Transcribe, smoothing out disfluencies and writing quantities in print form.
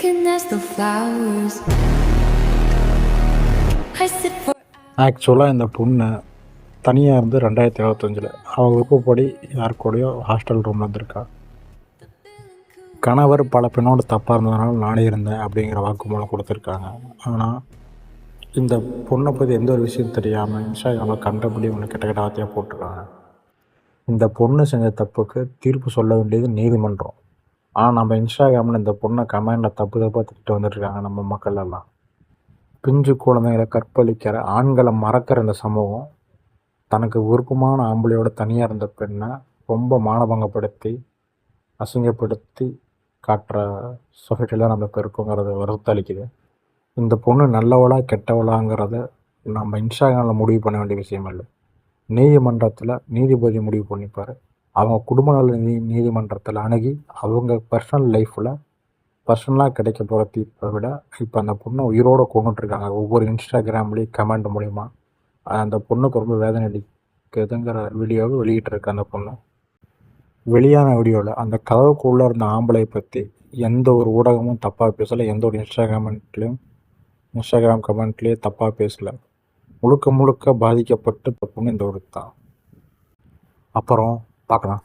recognize the flowers. I sit for ஆக்சுவலாக இந்த பொண்ணு தனியாக இருந்து 2025 அவள் விருப்பப்படி யார் கூடயோ ஹாஸ்டல் ரூமில் வந்திருக்கா. கணவர் பல பெண்ணோட தப்பாக இருந்ததுனால நானே இருந்தேன் அப்படிங்கிற வாக்குமூலம் கொடுத்துருக்காங்க. ஆனால் இந்த பொண்ணை பற்றி எந்த ஒரு விஷயம் தெரியாமல் இன்ஸ்டாகிராமில் கண்டபடி ஒன்று கெட்ட கெட்ட வார்த்தையாக போட்டிருக்காங்க. இந்த பொண்ணு செஞ்ச தப்புக்கு தீர்ப்பு சொல்ல வேண்டியது நீதிமன்றம். ஆனால் நம்ம இன்ஸ்டாகிராமில் இந்த பொண்ணை கமெண்டில் தப்பு தப்பாக திட்டு வந்துட்டுருக்காங்க நம்ம மக்கள் எல்லாம். பிஞ்சு குழந்தைகளை கற்பழிக்கிற ஆண்களை மறக்கிற இந்த சமூகம் தனக்கு விருப்பமான ஆம்பளையோட தனியாக இருந்த பெண்ணை ரொம்ப மானபங்கப்படுத்தி அசிங்கப்படுத்தி காட்டுற சொசைட்டியில் நம்ம இப்போ இருக்கோங்கிறத வருத்தளிக்குது. இந்த பொண்ணு நல்லவளா கெட்டவளாங்கிறத நம்ம இன்ஸ்டாகிராமில் முடிவு பண்ண வேண்டிய விஷயம் இல்லை. நீதிமன்றத்தில் நீதிபதி முடிவு பண்ணிப்பார். அவங்க குடும்ப நல நீதிமன்றத்தில் அணுகி அவங்க பர்சனல் லைஃப்பில் பர்சனலாக கிடைக்க போகிற தீர்ப்பை விட இப்போ அந்த பொண்ணை உயிரோடு கொண்டுட்ருக்காங்க. ஒவ்வொரு இன்ஸ்டாகிராம்லேயும் கமெண்ட் மூலிமா அந்த பொண்ணுக்கு ரொம்ப வேதனை அளிக்குதுங்கிற வீடியோவை வெளியிட்டிருக்கு. அந்த பொண்ணு வெளியான வீடியோவில் அந்த கதவுக்குள்ளே இருந்த ஆம்பளை பற்றி எந்த ஒரு ஊடகமும் தப்பாக பேசலை. எந்த ஒரு இன்ஸ்டாகிராம் கமெண்ட்லேயும் தப்பாக பேசலை. முழுக்க முழுக்க பாதிக்கப்பட்டு இந்த பொண்ணு இந்த ஒரு தான். அப்புறம் பார்க்கலாம்.